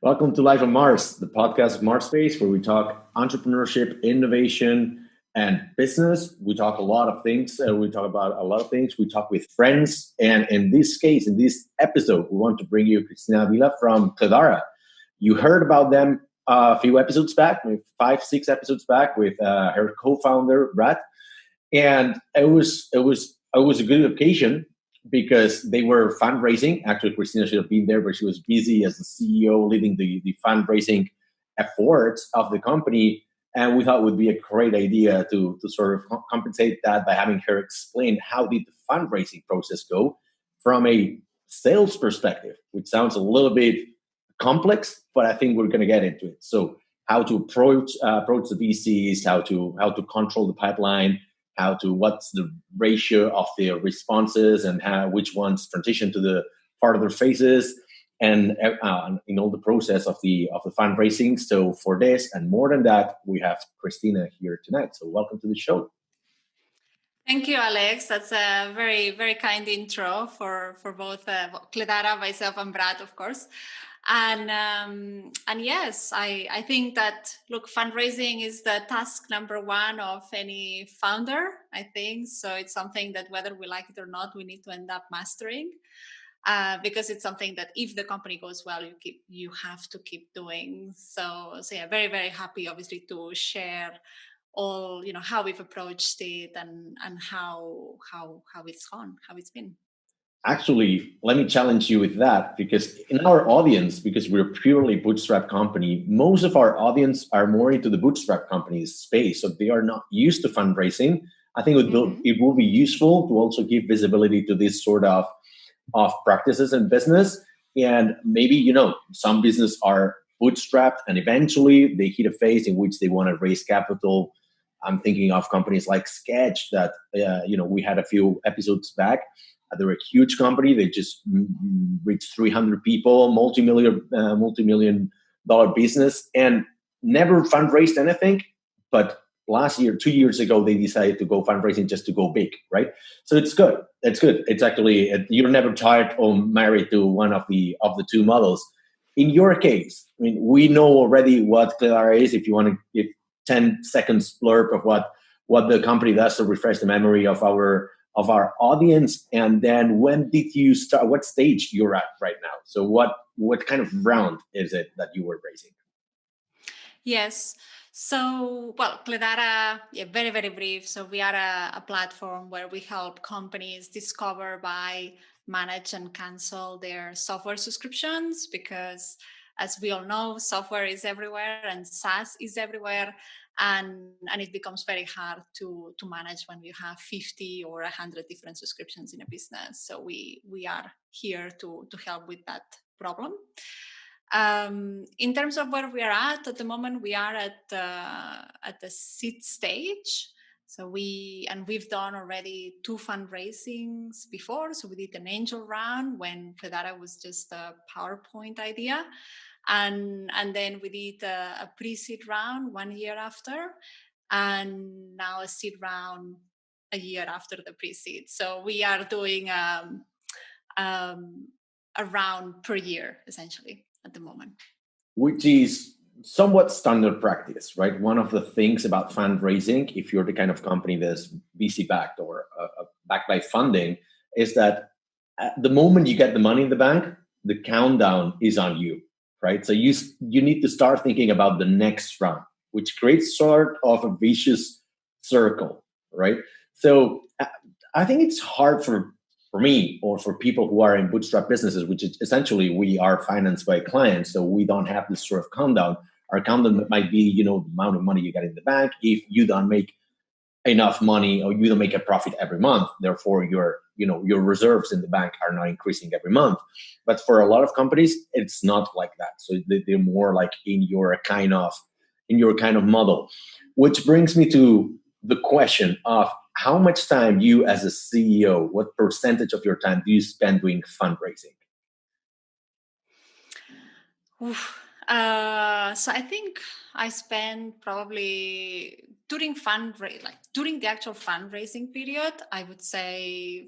Welcome to Life on Mars, the podcast of MarsBased, where we talk entrepreneurship, innovation, and business. We talk a lot of things. We talk about a lot of things. We talk with friends. And in this case, in this episode, we want to bring you Cristina Vila from Cledara. You heard about them a few episodes back, maybe 5-6 episodes back, with her co-founder, Brad. And it was a good occasion because they were fundraising. Actually, Cristina should have been there, but she was busy as the CEO leading the fundraising efforts of the company. And we thought it would be a great idea to sort of compensate that by having her explain how did the fundraising process go from a sales perspective, which sounds a little bit complex, but I think we're going to get into it. So how to approach the VCs, how to control the pipeline, what's the ratio of the responses and which ones transition to the part of their phases, and the process of the fundraising. So for this and more than that, we have Cristina here tonight. So welcome to the show. Thank you, Alex. That's a very, very kind intro for both Cledara, myself, and Brad, of course. And yes, I think that, look, fundraising is the task number one of any founder, I think. So it's something that whether we like it or not, we need to end up mastering because it's something that if the company goes well, you have to keep doing. So yeah, very, very happy, obviously, to share all, how we've approached it and how it's gone, how it's been. Actually, let me challenge you with that, because in our audience, because we're purely bootstrap company, most of our audience are more into the bootstrap companies space. So they are not used to fundraising. I think it will be useful to also give visibility to this sort of practices in business. And maybe, some business are bootstrapped and eventually they hit a phase in which they want to raise capital. I'm thinking of companies like Sketch that, we had a few episodes back. They're a huge company. They just reached 300 people, multi-million dollar business, and never fundraised anything. But last year, 2 years ago, they decided to go fundraising just to go big, right? So it's good. It's good. It's actually, you're never tired or married to one of the two models. In your case, I mean, we know already what Cledara is. If you want to give 10 seconds blurb of what the company does to refresh the memory of our audience, and then when did you start? What stage you're at right now? So what kind of round is it that you were raising? Yes. So, well, Cledara, very, very brief. So we are a platform where we help companies discover, buy, manage, and cancel their software subscriptions, because as we all know, software is everywhere and SaaS is everywhere. And it becomes very hard to manage when you have 50 or 100 different subscriptions in a business. So we are here to help with that problem. In terms of where we are at the moment, we are at the seed stage. So we've done already 2 fundraisings before. So we did an angel round when Cledara was just a PowerPoint idea. And then we did a pre-seed round 1 year after, and now a seed round a year after the pre-seed. So we are doing a round per year, essentially, at the moment. Which is somewhat standard practice, right? One of the things about fundraising, if you're the kind of company that's VC-backed or backed by funding, is that at the moment you get the money in the bank, the countdown is on you. Right, so you need to start thinking about the next round, which creates sort of a vicious circle, right? So I think it's hard for me or for people who are in bootstrap businesses, which is essentially we are financed by clients, so we don't have this sort of countdown. Our countdown might be, the amount of money you get in the bank. If you don't make enough money or you don't make a profit every month, therefore your reserves in the bank are not increasing every month. But for a lot of companies, it's not like that. So they're more like in your kind of model, which brings me to the question of how much time you as a CEO, what percentage of your time do you spend doing fundraising? So I think I spend probably during the actual fundraising period, I would say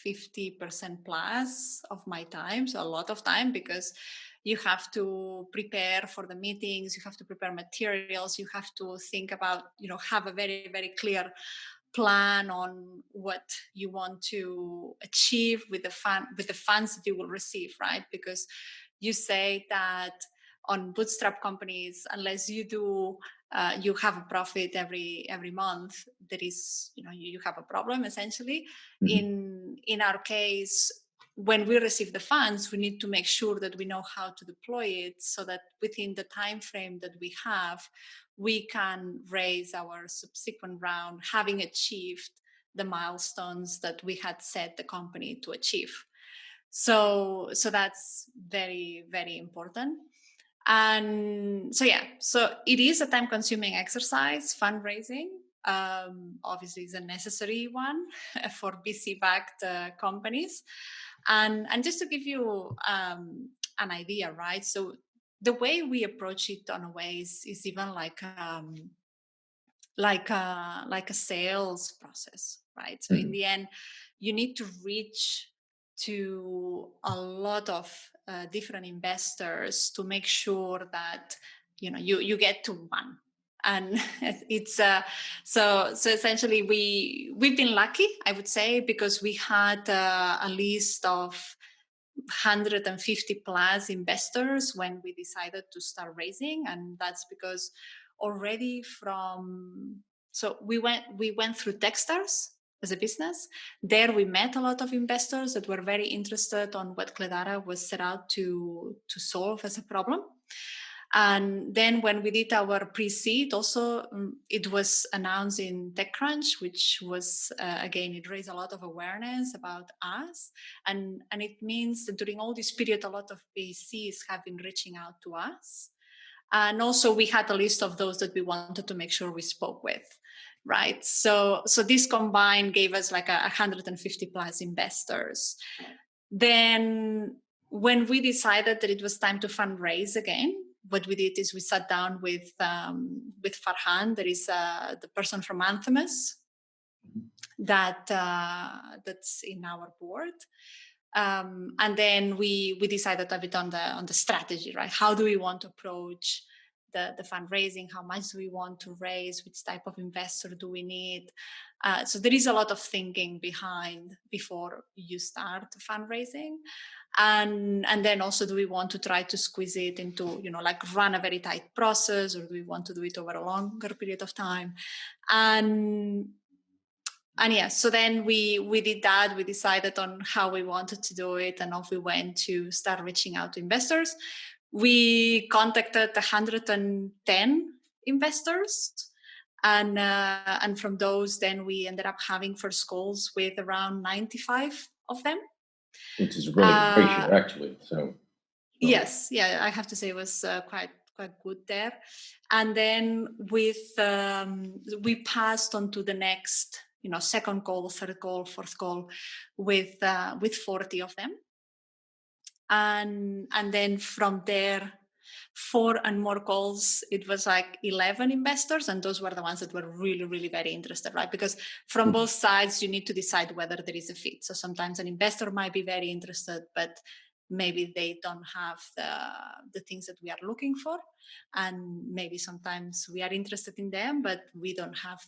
50% plus of my time. So a lot of time, because You have to prepare for the meetings, you have to prepare materials, you have to think about, have a very, very clear plan on what you want to achieve with the funds that you will receive, right? Because you say that on bootstrap companies, unless you do you have a profit every month, there is, you have a problem essentially. In our case, when we receive the funds, we need to make sure that we know how to deploy it so that within the time frame that we have, we can raise our subsequent round, having achieved the milestones that we had set the company to achieve. So that's very, very important. And so it is a time-consuming exercise, fundraising. Obviously is a necessary one for VC-backed companies. And just to give you an idea, right? So the way we approach it on a way is even like a sales process, right? So in the end, you need to reach to a lot of different investors to make sure that you get to one. And it's so essentially we've been lucky, I would say, because we had a list of 150 plus investors when we decided to start raising. And that's because already we went through Techstars as a business. There we met a lot of investors that were very interested on what Cledara was set out to solve as a problem. And then when we did our pre-seed, also it was announced in TechCrunch, which was again, it raised a lot of awareness about us, and it means that during all this period, a lot of VCs have been reaching out to us, and also we had a list of those that we wanted to make sure we spoke with, right? So this combined gave us like 150 plus investors. Then when we decided that it was time to fundraise again, what we did is we sat down with Farhan, that is the person from Anthemus that's in our board, and then we decided a bit on the strategy, right? How do we want to approach the fundraising? How much do we want to raise? Which type of investor do we need? So there is a lot of thinking behind before you start fundraising. And then also, do we want to try to squeeze it into, like run a very tight process, or do we want to do it over a longer period of time? And so then we did that. We decided on how we wanted to do it, and off we went to start reaching out to investors. We contacted 110 investors, and from those, then we ended up having first calls with around 95 of them. Which is really great, actually. So yes, I have to say it was quite good there. And then we passed on to the next, second call, third call, fourth call with 40 of them, and then from there, 4 and more calls, it was like 11 investors, and those were the ones that were really, really very interested, right? Because from both sides, you need to decide whether there is a fit. So sometimes an investor might be very interested, but maybe they don't have the things that we are looking for, and maybe sometimes we are interested in them, but we don't have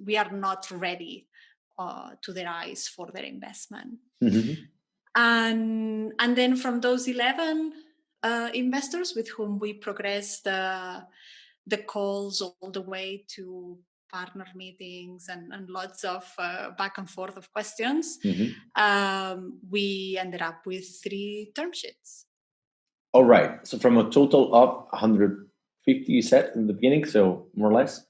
we are not ready to their eyes for their investment. And then from those 11 investors with whom we progressed the calls all the way to partner meetings and lots of back and forth of questions, we ended up with 3 term sheets. All right. So from a total of 150 you said in the beginning, so more or less?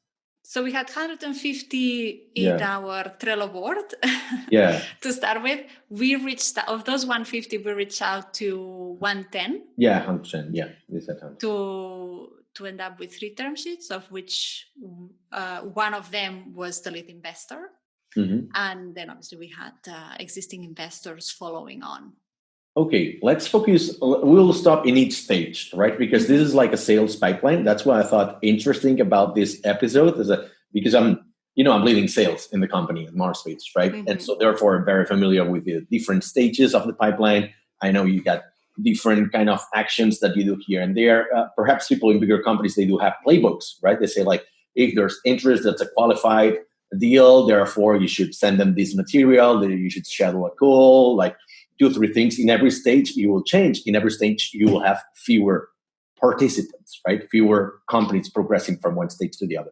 So we had 150 in our Trello board to start with. We reached, of those 150, we reached out to 110. Yeah, 100%. Yeah, they said 100%. To end up with 3 term sheets, of which one of them was the lead investor. And then obviously we had existing investors following on. Okay, let's focus. We'll stop in each stage, right? Because this is like a sales pipeline. That's what I thought interesting about this episode is that because I'm leading sales in the company at MarsBased, right? And so therefore I'm very familiar with the different stages of the pipeline. I know you got different kind of actions that you do here and there. Perhaps people in bigger companies, they do have playbooks, right? They say like, if there's interest, that's a qualified deal. Therefore, you should send them this material. Then you should schedule a call. Like 2-3 things. In every stage, you will change. In every stage, you will have fewer participants, right? Fewer companies progressing from one stage to the other.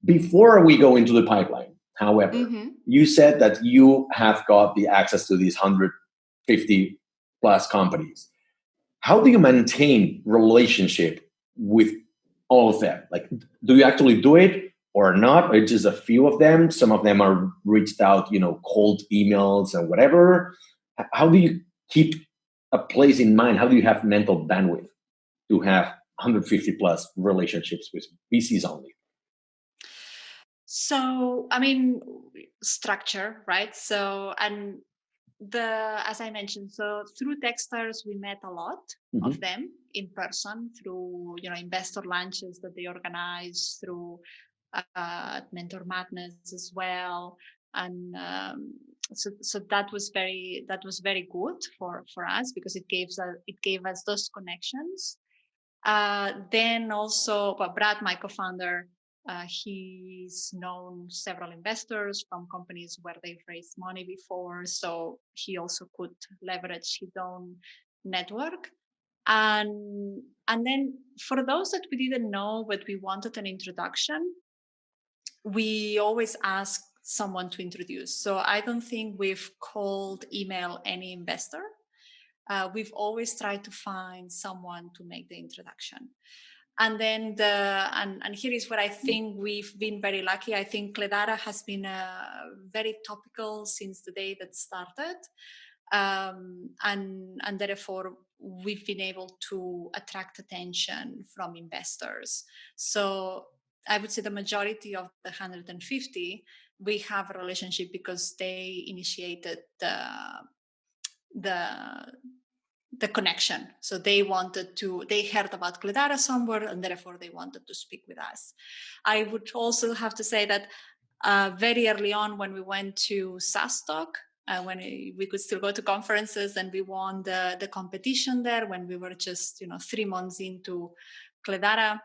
Before we go into the pipeline, however, you said that you have got the access to these 150 plus companies. How do you maintain relationship with all of them? Like, do you actually do it or not? Or just a few of them? Some of them are reached out, cold emails and whatever. How do you keep a place in mind? How do you have mental bandwidth to have 150 plus relationships with VCs only? So, structure, right? So, and as I mentioned, so through Techstars, we met a lot of them in person through, investor lunches that they organize, through Mentor Madness as well. And so that was very good for us, because it gave us those connections. Then also, Brad, my co-founder, he's known several investors from companies where they've raised money before, so he also could leverage his own network. And then for those that we didn't know but we wanted an introduction, we always ask someone to introduce. So I don't think we've cold email any investor. We've always tried to find someone to make the introduction. And then and here is where I think we've been very lucky. I think Cledara has been very topical since the day that started. And therefore we've been able to attract attention from investors. So I would say the majority of the 150, we have a relationship because they initiated the connection. So they heard about Cledara somewhere, and therefore they wanted to speak with us. I would also have to say that very early on, when we went to SaaS Talk, when we could still go to conferences, and we won the competition there when we were just 3 months into Cledara,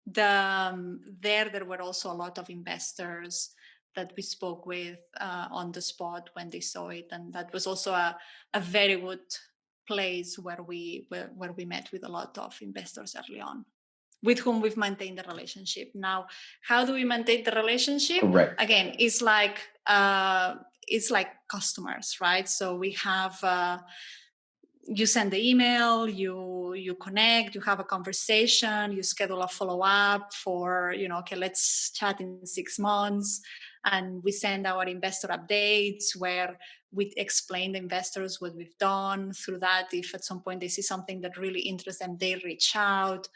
there were also a lot of investors that we spoke with on the spot when they saw it, and that was also a very good place where we met with a lot of investors early on, with whom we've maintained the relationship. Now, how do we maintain the relationship? Correct. Again, it's like customers, right? So we have you send the email, you connect, you have a conversation, you schedule a follow-up for, okay, let's chat in 6 months. And we send our investor updates where we explain the investors what we've done. Through that, if at some point they see something that really interests them, they reach out.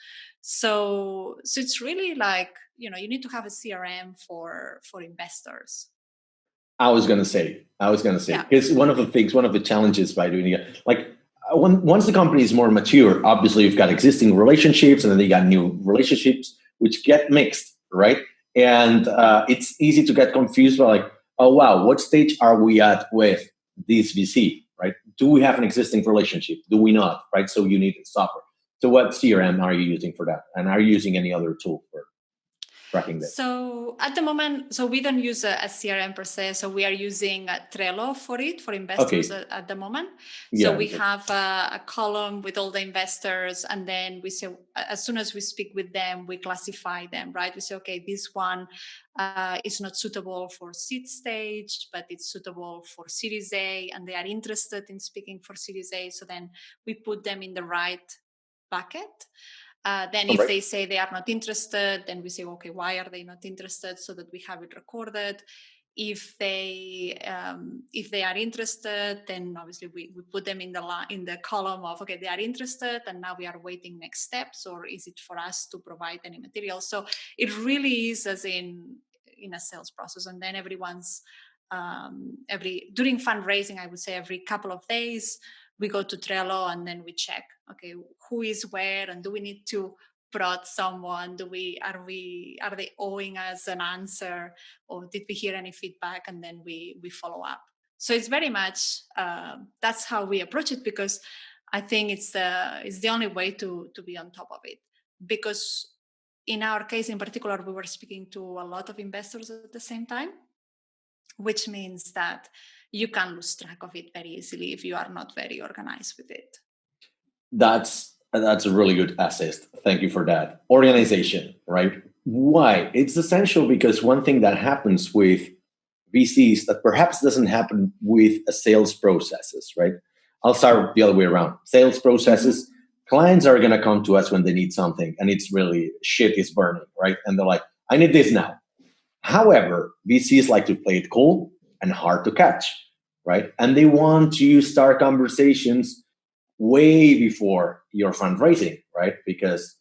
So it's really like, you need to have a CRM for investors. I was going to say, because one of the challenges by doing it, like once the company is more mature, obviously you've got existing relationships and then you got new relationships, which get mixed, right? And it's easy to get confused by like, oh, wow, what stage are we at with this VC, right? Do we have an existing relationship? Do we not, right? So you need software. So what CRM are you using for that? And are you using any other tool for tracking this? So at the moment, we don't use a CRM per se. So we are using Trello for investors at the moment. So we have a column with all the investors, and then we say, as soon as we speak with them, we classify them, right? We say, okay, this one is not suitable for seed stage, but it's suitable for Series A, and they are interested in speaking for Series A. So then we put them in the right bucket. Then if they say they are not interested, then we say, okay, why are they not interested, so that we have it recorded. If they are interested, then obviously we put them in the column of, okay, they are interested, and now we are waiting next steps, or is it for us to provide any material? So it really is as in a sales process. And then everyone's during fundraising, I would say every couple of days, we go to Trello and then we check, okay, who is where, and do we need to prod someone? Are they owing us an answer, or did we hear any feedback? And then we follow up. So it's very much that's how we approach it, because I think it's the only way to be on top of it, because in our case in particular, we were speaking to a lot of investors at the same time, which means that you can lose track of it very easily if you are not very organized with it. That's a really good assist. Thank you for that. Organization, right? Why? It's essential because one thing that happens with VCs that perhaps doesn't happen with a sales processes, right? I'll start the other way around. Sales processes, clients are going to come to us when they need something and it's really shit is burning, right? And they're like, I need this now. However, VCs like to play it cool and hard to catch, right? And they want to start conversations way before your fundraising, right? Because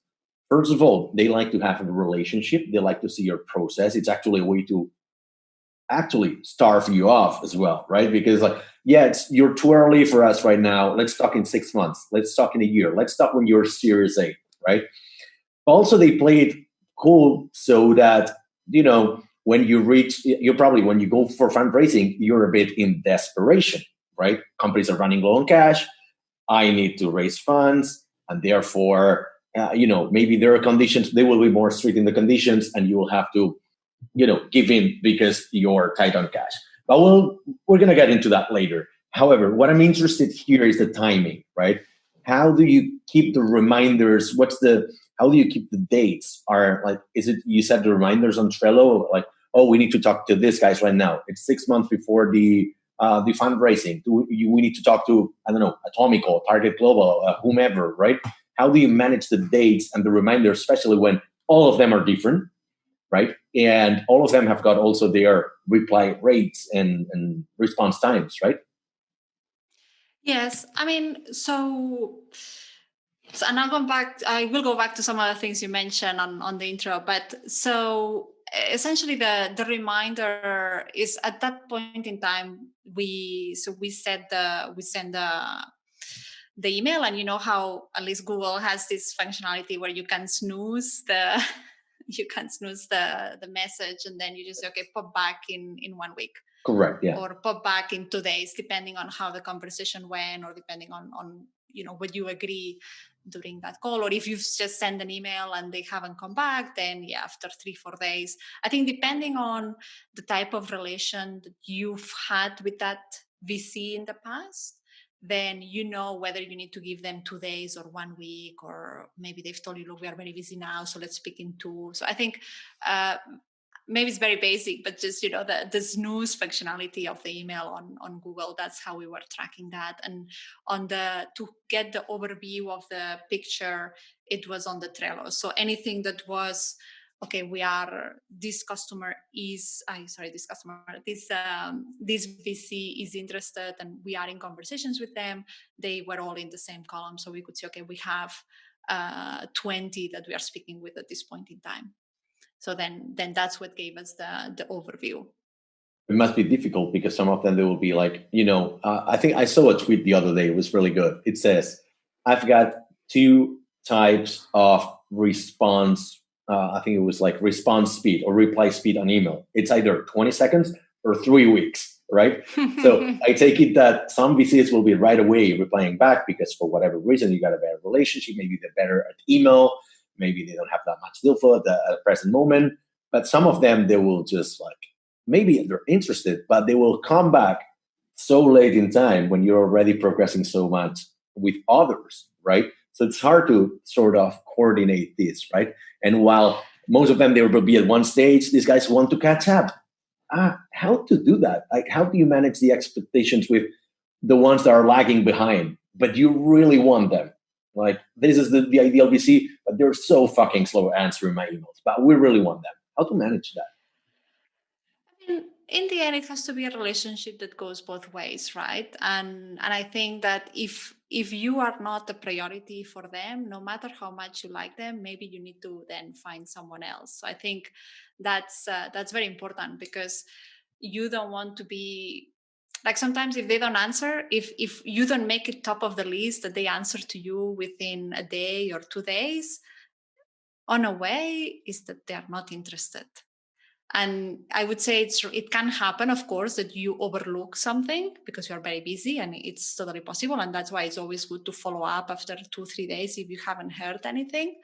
first of all, they like to have a relationship. They like to see your process. It's actually a way to actually starve you off as well, right? Because like, yeah, you're too early for us right now. Let's talk in 6 months. Let's talk in a year. Let's talk when you're Series A, right? Also, they play it cool so that, when you reach, when you go for fundraising, you're a bit in desperation, right? Companies are running low on cash. I need to raise funds, and therefore, maybe there are conditions. They will be more strict in the conditions, and you will have to, give in because you're tight on cash. But we're going to get into that later. However, what I'm interested here is the timing, right? How do you keep the reminders? How do you keep the dates? Is it, you set the reminders on Trello, like, oh, we need to talk to these guys right now. It's 6 months before the fundraising. We need to talk to, I don't know, Atomico, Target Global, whomever, right? How do you manage the dates and the reminders, especially when all of them are different, right? And all of them have got also their reply rates and response times, right? Yes, I mean, and I will go back to some of the things you mentioned on the intro, but so essentially the reminder is at that point in time, we send the email, and you know how at least Google has this functionality where you can snooze the the message, and then you just say, okay, pop back in 1 week. Correct. Yeah. Or pop back in 2 days, depending on how the conversation went, or depending on what you agree during that call. Or if you've just sent an email and they haven't come back, then yeah, after 3-4 days. I think depending on the type of relation that you've had with that VC in the past, then whether you need to give them 2 days or 1 week, or maybe they've told you, look, we are very busy now, so let's speak in 2. So I think maybe it's very basic, but just the snooze functionality of the email on Google, that's how we were tracking that. And to get the overview of the picture, it was on the Trello. So anything that was, okay, this VC is interested and we are in conversations with them, they were all in the same column. So we could say, okay, we have 20 that we are speaking with at this point in time. So then that's what gave us the overview. It must be difficult because some of them, they will be like, I think I saw a tweet the other day. It was really good. It says, I've got 2 types of response. I think it was like response speed or reply speed on email. It's either 20 seconds or 3 weeks, right? So I take it that some VCs will be right away replying back because for whatever reason, you got a better relationship. Maybe they're better at email. Maybe they don't have that much deal flow at the present moment. But some of them, they will just like, maybe they're interested, but they will come back so late in time when you're already progressing so much with others, right? So it's hard to sort of coordinate this, right? And while most of them, they will be at one stage, these guys want to catch up. How to do that? Like, how do you manage the expectations with the ones that are lagging behind, but you really want them? Like, this is the ideal VC, but they're so fucking slow answering my emails, but we really want them. How to manage that? In the end, it has to be a relationship that goes both ways, right? And I think that if you are not a priority for them, no matter how much you like them, maybe you need to then find someone else. So I think that's very important, because you don't want to be like, sometimes if they don't answer, if you don't make it top of the list that they answer to you within a day or 2 days, on a way is that they are not interested. And I would say it can happen, of course, that you overlook something because you're very busy, and it's totally possible. And that's why it's always good to follow up after 2-3 days if you haven't heard anything.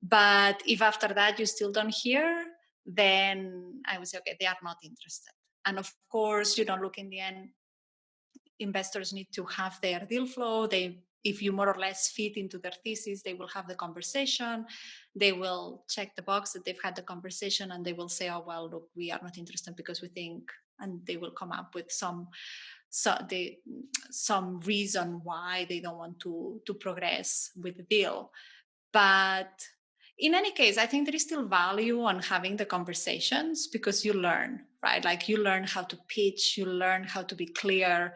But if after that you still don't hear, then I would say, okay, they are not interested. And of course, look, in the end, investors need to have their deal flow. If you more or less fit into their thesis, they will have the conversation. They will check the box that they've had the conversation, and they will say, oh, well, look, we are not interested because we think, and they will come up with some reason why they don't want to progress with the deal. But in any case, I think there is still value on having the conversations, because you learn, right? Like, you learn how to pitch, you learn how to be clear,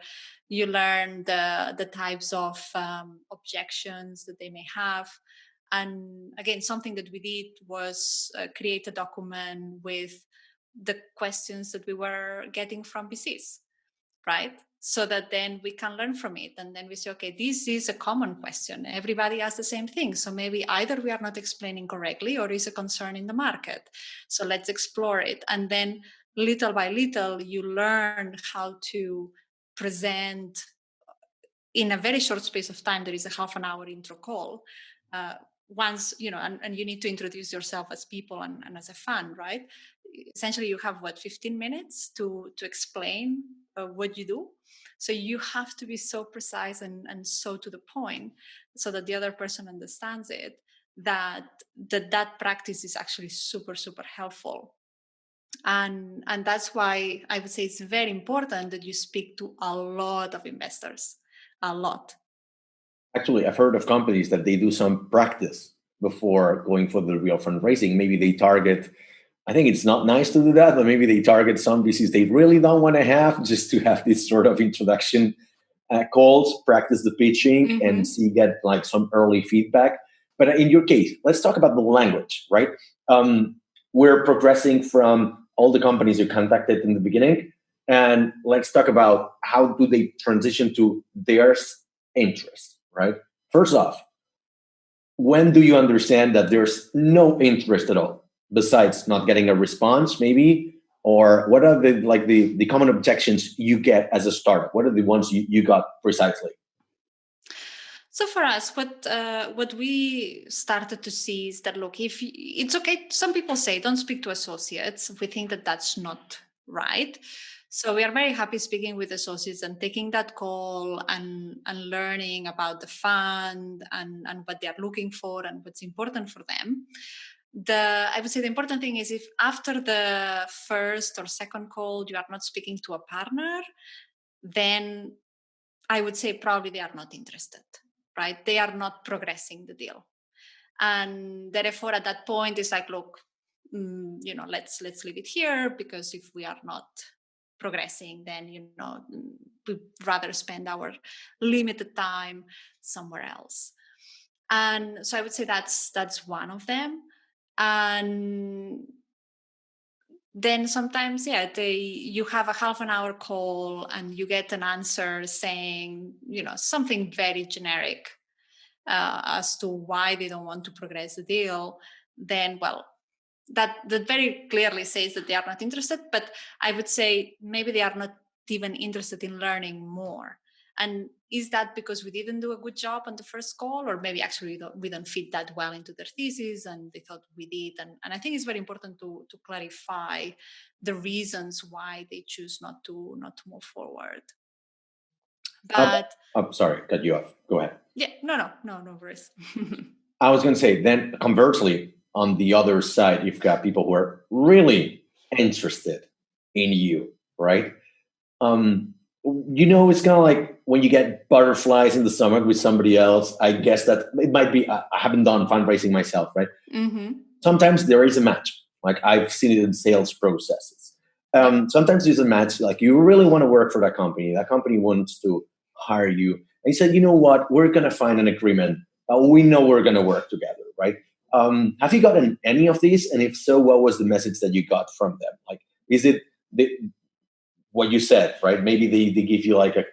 you learn the types of objections that they may have. And again, something that we did was create a document with the questions that we were getting from VCs, right? So that then we can learn from it. And then we say, okay, this is a common question. Everybody asks the same thing. So maybe either we are not explaining correctly, or is a concern in the market. So let's explore it. And then little by little, you learn how to present in a very short space of time. There is a half an hour intro call. Once, and you need to introduce yourself as people and as a fund, right? Essentially, you have 15 minutes to explain what you do. So you have to be so precise and so to the point, so that the other person understands it, that practice is actually super, super helpful. And that's why I would say it's very important that you speak to a lot of investors, a lot. Actually, I've heard of companies that they do some practice before going for the real fundraising. Maybe they target, I think it's not nice to do that, but maybe they target some VCs they really don't want to have, just to have this sort of introduction calls, practice the pitching, and get like some early feedback. But in your case, let's talk about the language, right? We're progressing from all the companies you contacted in the beginning, and let's talk about how do they transition to their interest, right? First off, when do you understand that there's no interest at all, besides not getting a response, maybe? Or what are the common objections you get as a startup? What are the ones you got precisely? So for us, what we started to see is that, look, if it's okay, some people say don't speak to associates. We think that that's not right. So we are very happy speaking with associates and taking that call and learning about the fund and what they are looking for and what's important for them. I would say the important thing is, if after the first or second call you are not speaking to a partner, then I would say probably they are not interested, right? They are not progressing the deal. And therefore, at that point, it's like, look, let's leave it here, because if we are not progressing, then, we'd rather spend our limited time somewhere else. And so I would say that's one of them. And then sometimes, you have a half an hour call and you get an answer saying, something very generic as to why they don't want to progress the deal. Then, well, that very clearly says that they are not interested. But I would say maybe they are not even interested in learning more. And is that because we didn't do a good job on the first call, or maybe actually we don't fit that well into their thesis and they thought we did? And I think it's very important to clarify the reasons why they choose not to move forward. But I'm sorry, cut you off. Go ahead. Yeah, no worries. I was going to say, then conversely, on the other side, you've got people who are really interested in you, right? It's kind of like when you get butterflies in the stomach with somebody else. I guess that it might be, I haven't done fundraising myself, right? Sometimes there is a match. Like, I've seen it in sales processes. Sometimes there's a match, like you really want to work for that company wants to hire you. And you said, you know what, we're going to find an agreement. We know we're going to work together, right? Have you gotten any of these? And if so, what was the message that you got from them? Like, is it what you said, right? Maybe they give you like a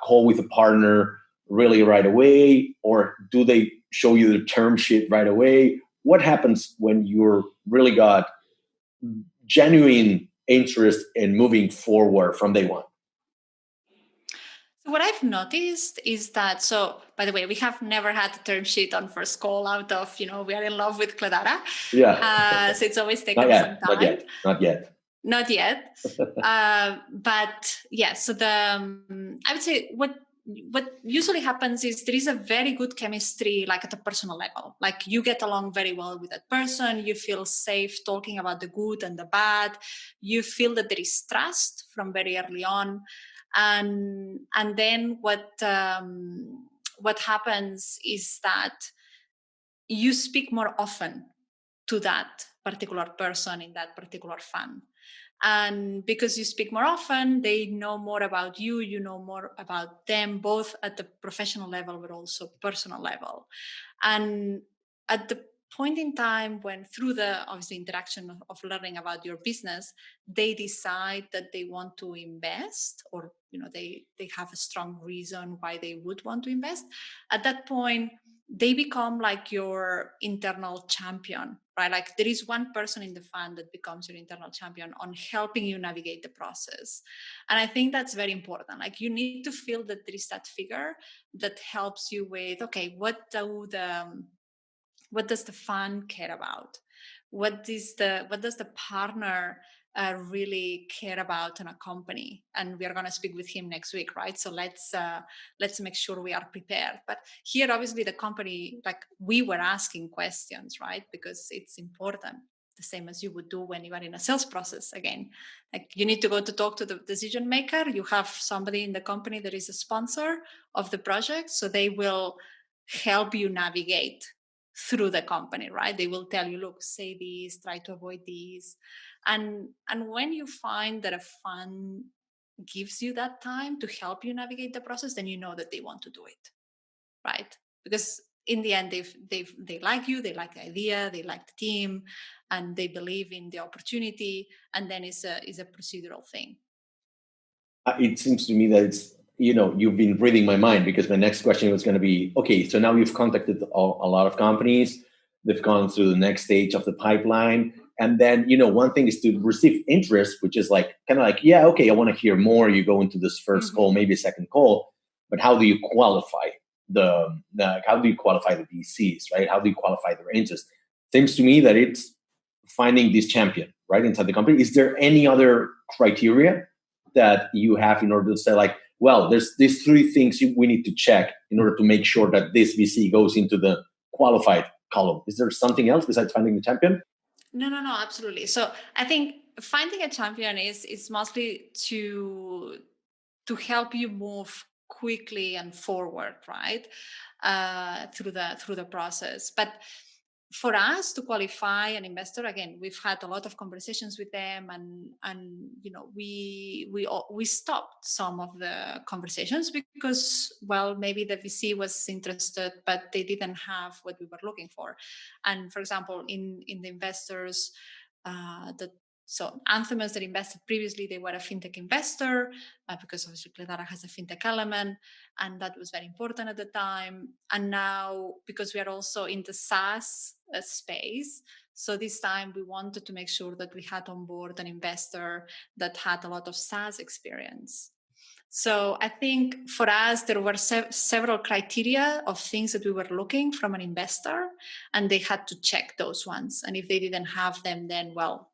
call with a partner really right away, or do they show you the term sheet right away? What happens when you're really got genuine interest in moving forward from day one? What I've noticed is that, so by the way, we have never had a term sheet on first call out of, we are in love with Cledara. Yeah. So it's always taken some time. Not yet. But yeah, so I would say what usually happens is there is a very good chemistry, like at a personal level. Like you get along very well with that person. You feel safe talking about the good and the bad. You feel that there is trust from very early on. And then what happens is that you speak more often to that particular person in that particular fund. And because you speak more often, they know more about you, you know more about them, both at the professional level, but also personal level. And at the point in time when, through the obviously interaction of learning about your business, they decide that they want to invest, or they have a strong reason why they would want to invest, at that point they become like your internal champion, right? Like there is one person in the fund that becomes your internal champion on helping you navigate the process. And I think that's very important. Like you need to feel that there is that figure that helps you with, okay, what does the fund care about? What does the partner really care about in a company? And we are going to speak with him next week, right? So let's make sure we are prepared. But here, obviously, the company, like we were asking questions, right? Because it's important, the same as you would do when you are in a sales process. Again, like you need to go to talk to the decision maker. You have somebody in the company that is a sponsor of the project, so they will help you navigate through the company, right? They will tell you, look, say this, try to avoid these. And when you find that a fund gives you that time to help you navigate the process, then you know that they want to do it, right? Because in the end, they like you, they like the idea, they like the team, and they believe in the opportunity. And then it's a procedural thing. It seems to me that it's, you've been reading my mind, because my next question was going to be, okay, so now you've contacted a lot of companies, they've gone through the next stage of the pipeline. And then, one thing is to receive interest, which is like, kind of like, yeah, okay, I want to hear more. You go into this first call, maybe a second call, but how do you qualify how do you qualify the VCs, right? How do you qualify their interest? Seems to me that it's finding this champion, right, inside the company. Is there any other criteria that you have in order to say, like, well, there's these three things we need to check in order to make sure that this VC goes into the qualified column? Is there something else besides finding the champion? No, absolutely. So I think finding a champion is mostly to help you move quickly and forward, right, through the process. But for us to qualify an investor, again, we've had a lot of conversations with them, and we stopped some of the conversations because, well, maybe the VC was interested, but they didn't have what we were looking for. And for example, in the investors so Anthemus that invested previously, they were a fintech investor because obviously Cledara has a fintech element, and that was very important at the time. And now, because we are also in the SaaS space, so this time we wanted to make sure that we had on board an investor that had a lot of SaaS experience. So I think for us, there were several criteria of things that we were looking from an investor, and they had to check those ones. And if they didn't have them, then, well,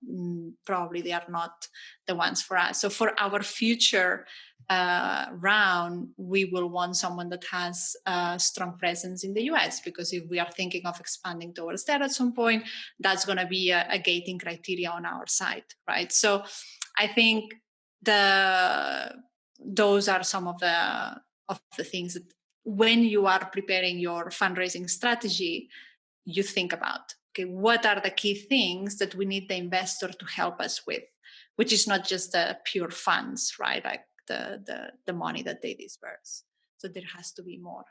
probably they are not the ones for us. So for our future round, we will want someone that has a strong presence in the US, because if we are thinking of expanding towards that at some point, that's going to be a gating criteria on our side, right? So I think those are some of the things that when you are preparing your fundraising strategy, you think about, okay, what are the key things that we need the investor to help us with, which is not just the pure funds, right? Like the money that they disperse. So there has to be more.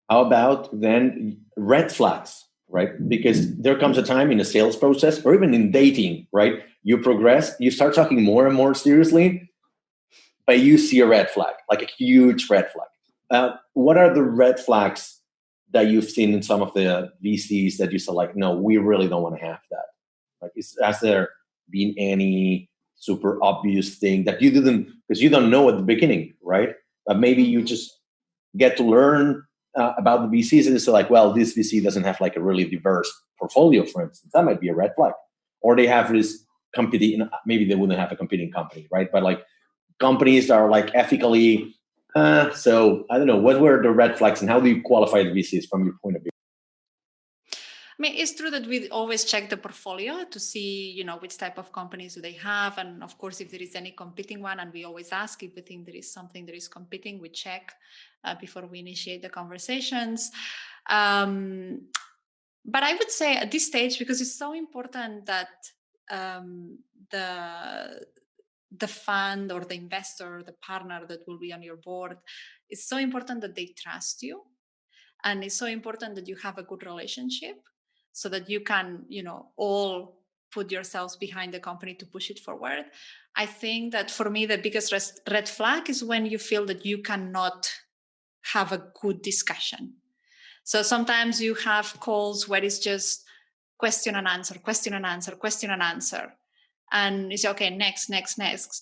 How about then red flags, right? Because there comes a time in a sales process, or even in dating, right? You progress, you start talking more and more seriously, but you see a red flag, like a huge red flag. What are the red flags that you've seen in some of the VCs that you said, like, no, we really don't want to have that? Like, has there been any super obvious thing that you didn't, because you don't know at the beginning, right? But maybe you just get to learn about the VCs, and it's like, well, this VC doesn't have like a really diverse portfolio, for instance. That might be a red flag. Or they have this competing, maybe they wouldn't have a competing company, right? But like companies that are like ethically, so I don't know, what were the red flags and how do you qualify the VCs from your point of view? I mean, it's true that we always check the portfolio to see, which type of companies do they have. And of course, if there is any competing one, and we always ask if we think there is something that is competing, we check before we initiate the conversations. But I would say at this stage, because it's so important that the fund or the investor, the partner that will be on your board, it's so important that they trust you. And it's so important that you have a good relationship so that you can, all put yourselves behind the company to push it forward. I think that for me, the biggest red flag is when you feel that you cannot have a good discussion. So sometimes you have calls where it's just question and answer, question and answer, question and answer. And it's okay, next,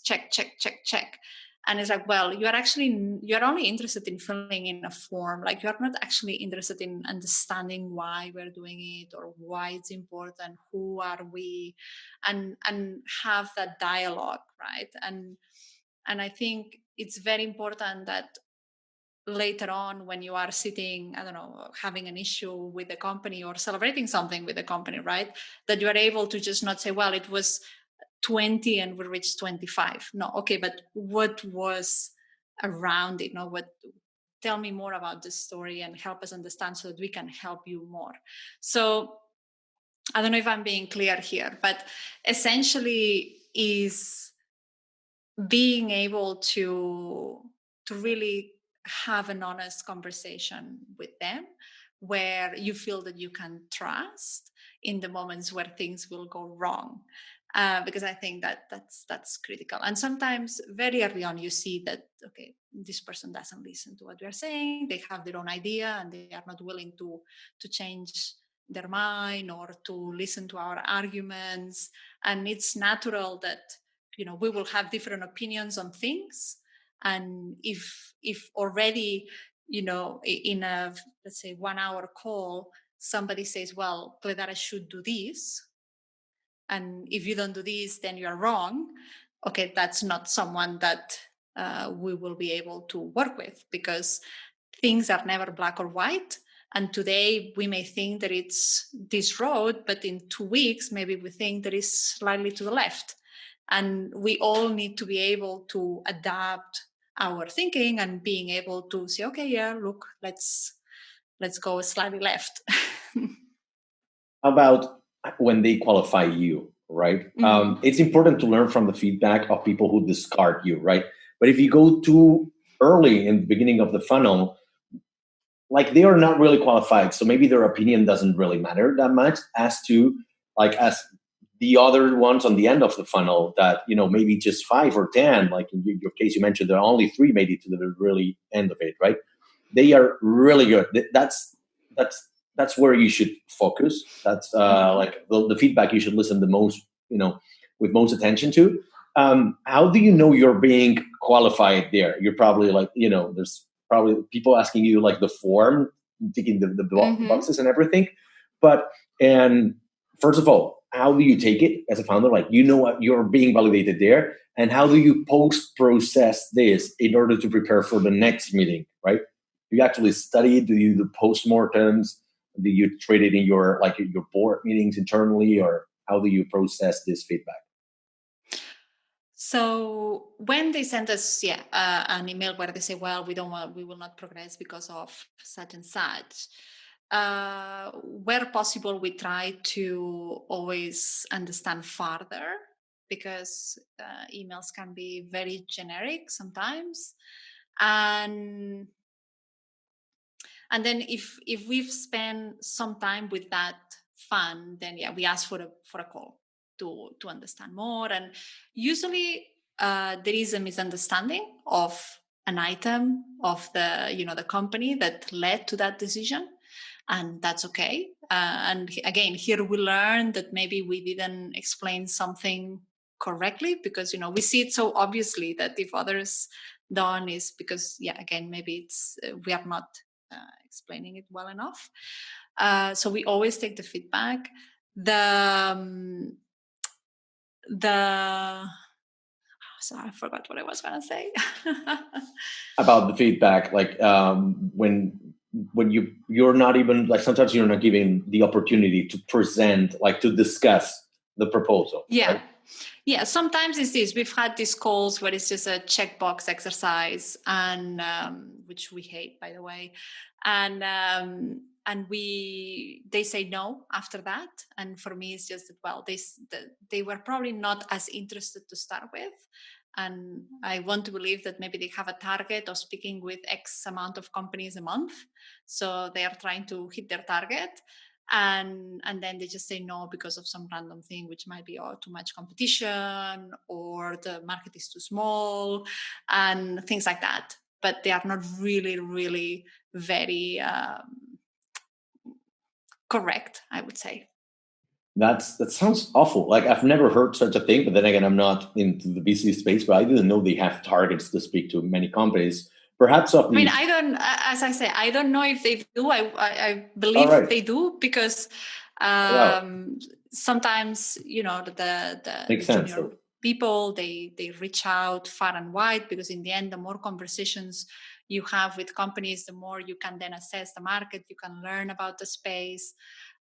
check. And it's like, well, you're only interested in filling in a form. Like you're not actually interested in understanding why we're doing it or why it's important, who are we, and have that dialogue, right? And I think it's very important that later on when you are sitting, I don't know, having an issue with the company or celebrating something with the company, right? That you are able to just not say, well, it was 20 and we reached 25. No, okay, but what was around it? Tell me more about the story and help us understand so that we can help you more. So I don't know if I'm being clear here, but essentially is being able to really have an honest conversation with them where you feel that you can trust in the moments where things will go wrong, because I think that's critical. And sometimes very early on you see that, okay, this person doesn't listen to what we are saying, they have their own idea and they are not willing to change their mind or to listen to our arguments. And it's natural that we will have different opinions on things. And if already, in a, let's say, 1 hour call, somebody says, well, Cledara should do this, and if you don't do this, then you're wrong. Okay, that's not someone that we will be able to work with, because things are never black or white. And today we may think that it's this road, but in 2 weeks, maybe we think that it's slightly to the left. And we all need to be able to adapt our thinking and being able to say, okay, yeah, look, let's go slightly left. How about when they qualify you, right? It's important to learn from the feedback of people who discard you, right? But if you go too early in the beginning of the funnel, like they are not really qualified, so maybe their opinion doesn't really matter that much as as the other ones on the end of the funnel that maybe just 5 or 10, like in your case you mentioned there are only 3 made it to the really end of it, right? They are really good. That's where you should focus. That's like the feedback you should listen the most, with most attention to. How do you know you're being qualified there? You're probably like, there's probably people asking you like the form, ticking the boxes and everything. And first of all, how do you take it as a founder? Like, what you're being validated there, and how do you post-process this in order to prepare for the next meeting, right? Do you actually study? Do you do postmortems? Do you treat it in your board meetings internally, or how do you process this feedback? So when they send us an email where they say, well, we will not progress because of such and such, where possible we try to always understand further, because emails can be very generic sometimes. And then if we've spent some time with that fund, then we ask for a call to understand more. And usually there is a misunderstanding of an item of the the company that led to that decision. and that's okay. And again, here we learn that maybe we didn't explain something correctly, because we see it so obviously that if others don't, is because again, maybe it's we are not explaining it well enough. So we always take the feedback. The so I forgot what I was going to say. About the feedback, like when you're not even, like, sometimes you're not given the opportunity to present, like to discuss the proposal. Yeah. Right? Yeah, sometimes it's this. We've had these calls where it's just a checkbox exercise, and which we hate, by the way, and they say no after that. And for me, it's just that, well, they were probably not as interested to start with, and I want to believe that maybe they have a target of speaking with X amount of companies a month, so they are trying to hit their target, and then they just say no because of some random thing, which might be too much competition, or the market is too small, and things like that. But they are not really very correct, I would say. That sounds awful. Like, I've never heard such a thing, but then again, I'm not into the VC space, but I didn't know they have targets to speak to many companies. Perhaps of the. I mean, I don't, as I say, I don't know if they do. I believe All right. they do, because Wow. sometimes the Makes sense, junior though. people, they reach out far and wide, because in the end, the more conversations you have with companies, the more you can then assess the market, you can learn about the space,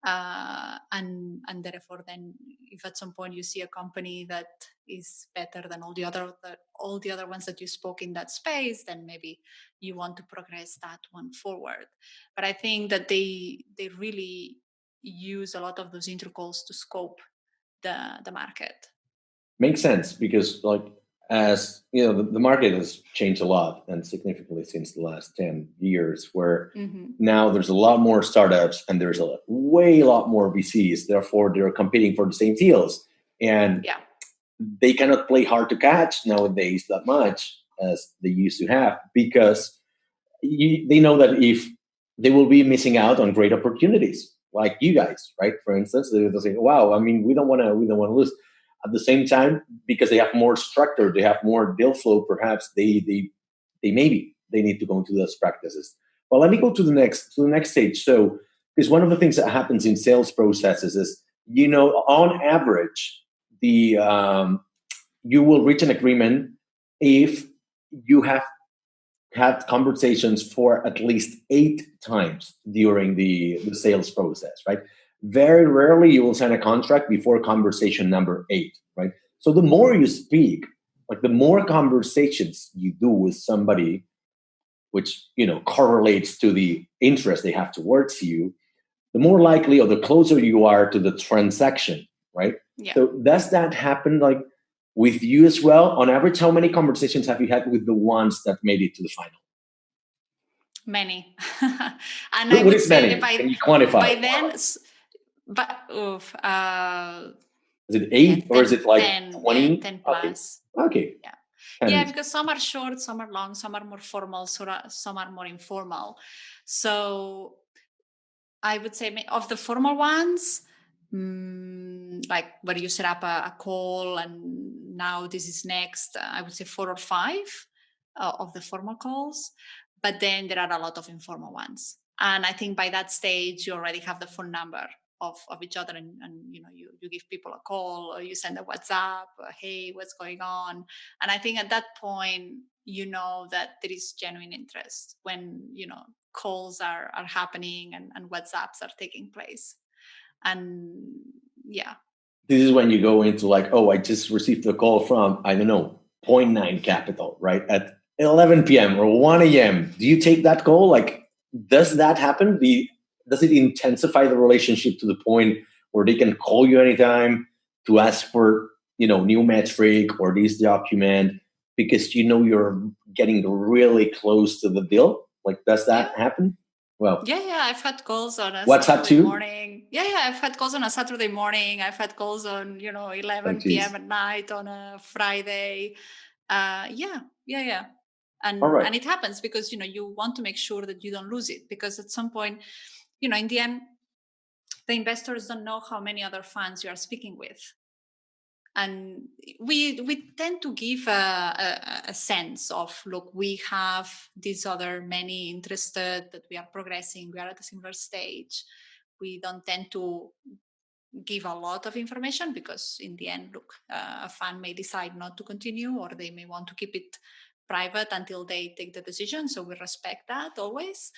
and therefore, then if at some point you see a company that is better than all the other ones that you spoke in that space, then maybe you want to progress that one forward. But I think that they really use a lot of those intro calls to scope the market. Makes sense, because, like, as you know, the market has changed a lot and significantly since the last 10 years, where now there's a lot more startups and there's a lot more VCs. Therefore, they're competing for the same deals, and they cannot play hard to catch nowadays that much as they used to have, because they know that if they will be missing out on great opportunities, like you guys, right? For instance, they'll say, "Wow, I mean, we don't want to lose." At the same time, because they have more structure, they have more deal flow. Perhaps they maybe they need to go into those practices. Well, let me go to the next stage. So, because one of the things that happens in sales processes is, on average, the you will reach an agreement if you have had conversations for at least 8 times during the sales process, right? Very rarely you will sign a contract before conversation number 8, right? So the more you speak, like the more conversations you do with somebody, which correlates to the interest they have towards you, the more likely or the closer you are to the transaction, right? Yeah. So does that happen, like, with you as well? On average, how many conversations have you had with the ones that made it to the final? Many. And I What would is say many? Can you quantify? by then, but is it 8 or is it like 10, 20? 10 plus. Okay. Yeah, because some are short, some are long, some are more formal, some are more informal. So I would say of the formal ones, like where you set up a call and now this is next, I would say 4 or 5 of the formal calls. But then there are a lot of informal ones. And I think by that stage, you already have the phone number of each other, and you give people a call, or you send a WhatsApp, hey, what's going on? And I think at that point, that there is genuine interest when calls are happening, and WhatsApps are taking place. And this is when you go into, like, oh, I just received a call from, I don't know, Point 9 Capital, right, at 11 p.m. or 1 a.m. Do you take that call? Like, does that happen? Does it intensify the relationship to the point where they can call you anytime to ask for new metric or this document, because you're getting really close to the deal? Like, does that happen? Well, I've had calls on a WhatsApp Saturday too? morning. I've had calls on a Saturday morning. I've had calls on 11 p.m. at night on a Friday. And All right. and it happens because you want to make sure that you don't lose it, because at some point in the end, the investors don't know how many other funds you are speaking with. And we tend to give a sense of, look, we have these other many interested that we are progressing, we are at a similar stage. We don't tend to give a lot of information because in the end, look, a fund may decide not to continue, or they may want to keep it private until they take the decision. So we respect that always.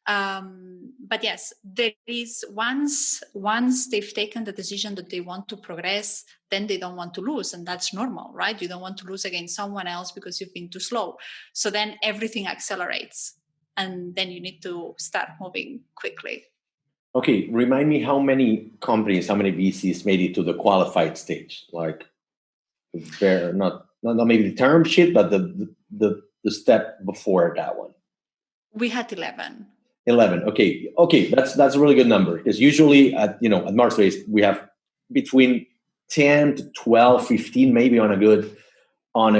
But yes, there is once they've taken the decision that they want to progress, then they don't want to lose, and that's normal, right? You don't want to lose against someone else because you've been too slow. So then everything accelerates, and then you need to start moving quickly. Okay, remind me how many companies, how many VCs made it to the qualified stage? Like, not maybe the term sheet, but the step before that one. We had 11. 11. Okay, that's a really good number, because usually at MarsBased we have between 10 to 12, 15, maybe on a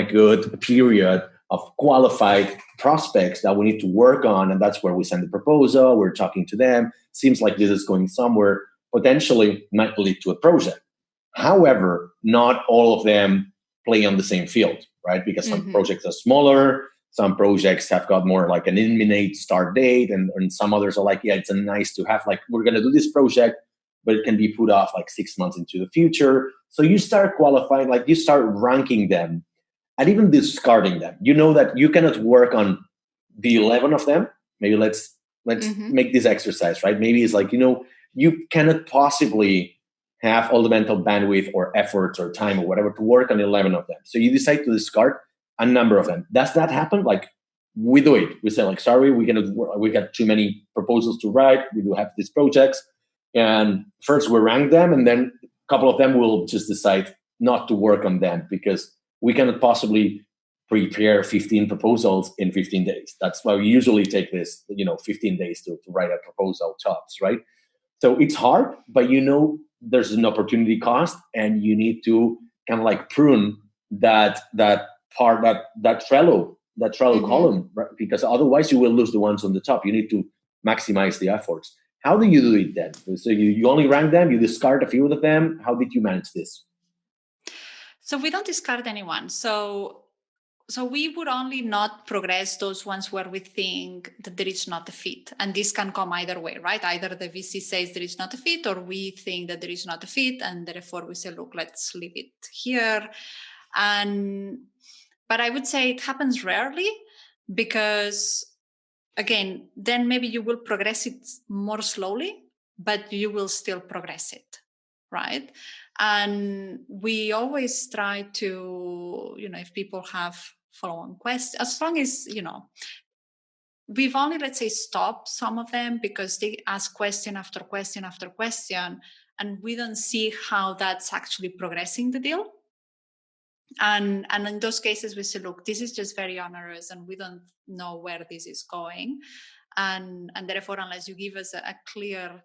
good period of qualified prospects that we need to work on, and that's where we send the proposal. We're talking to them. Seems like this is going somewhere. Potentially might lead to a project. However, not all of them play on the same field, right? Because some projects are smaller. Some projects have got more like an imminent start date, and some others are like, yeah, it's a nice to have, like, we're going to do this project, but it can be put off like 6 months into the future. So you start qualifying, like you start ranking them and even discarding them. You know that you cannot work on the 11 of them. Maybe let's make this exercise, right? Maybe it's like, you cannot possibly have all the mental bandwidth or efforts or time or whatever to work on 11 of them. So you decide to discard a number of them. Does that happen? Like, we do it. We say, like, sorry, we got too many proposals to write. We do have these projects. And first we rank them, and then a couple of them will just decide not to work on them because we cannot possibly prepare 15 proposals in 15 days. That's why we usually take this, 15 days to write a proposal tops, right? So it's hard, but there's an opportunity cost, and you need to kind of like prune that part, that Trello column, right? Because otherwise you will lose the ones on the top. You need to maximize the efforts. How do you do it then? So you only rank them, you discard a few of them. How did you manage this? So we don't discard anyone. So we would only not progress those ones where we think that there is not a fit. And this can come either way, right? Either the VC says there is not a fit, or we think that there is not a fit, and therefore we say, look, let's leave it here. But I would say it happens rarely, because again, then maybe you will progress it more slowly, but you will still progress it, right? And we always try to, if people have follow-on questions, as long as, we've only, let's say, stopped some of them because they ask question after question after question, and we don't see how that's actually progressing the deal. And in those cases, we say, look, this is just very onerous, and we don't know where this is going. And therefore, unless you give us a clear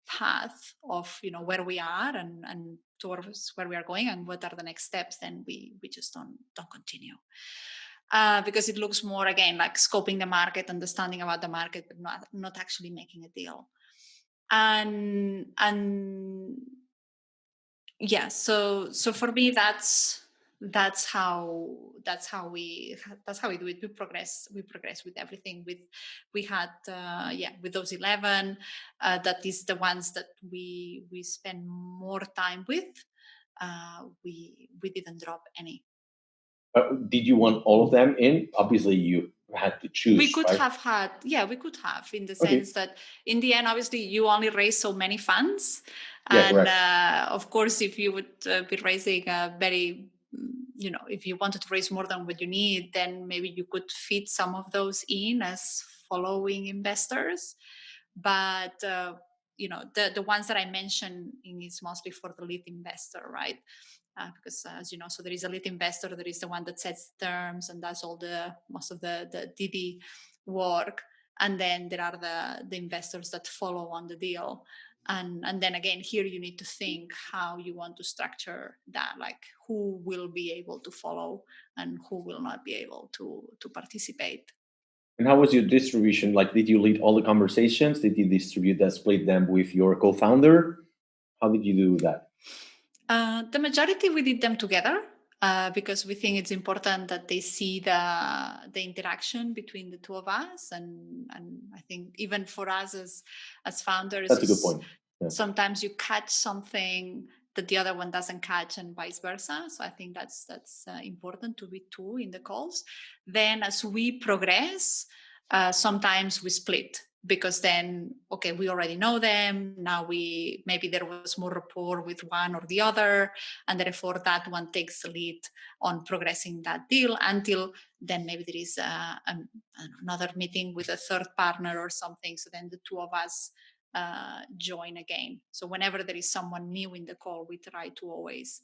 path of where we are and towards where we are going and what are the next steps, then we just don't continue. Because it looks more, again, like scoping the market, understanding about the market, but not actually making a deal. And yeah, so for me, that's how we do it. We progress with everything. We had with those 11, that is the ones that we spend more time with. We didn't drop any. Did you want all of them in? Obviously, you had to choose. We could right? we could have, in the sense that in the end, obviously, you only raise so many funds. Yeah, and of course, if you would be raising a very, if you wanted to raise more than what you need, then maybe you could fit some of those in as following investors. But the ones that I mentioned is mostly for the lead investor, right? Because as you know, so there is a lead investor, there is the one that sets terms and does most of the DD work, and then there are the investors that follow on the deal. And then again, here you need to think how you want to structure that, like who will be able to follow and who will not be able to participate. And how was your distribution? Like, did you lead all the conversations? Did you distribute that, split them with your co-founder? How did you do that? The majority we did them together because we think it's important that they see the interaction between the two of us, and I think even for us as founders, That's a good point. Yeah. Sometimes you catch something that the other one doesn't catch, and vice versa. So I think that's important to be two in the calls. Then as we progress, sometimes we split, because then, okay, we already know them. Now maybe there was more rapport with one or the other, and therefore that one takes the lead on progressing that deal until then maybe there is another meeting with a third partner or something. So then the two of us join again. So whenever there is someone new in the call, we try to always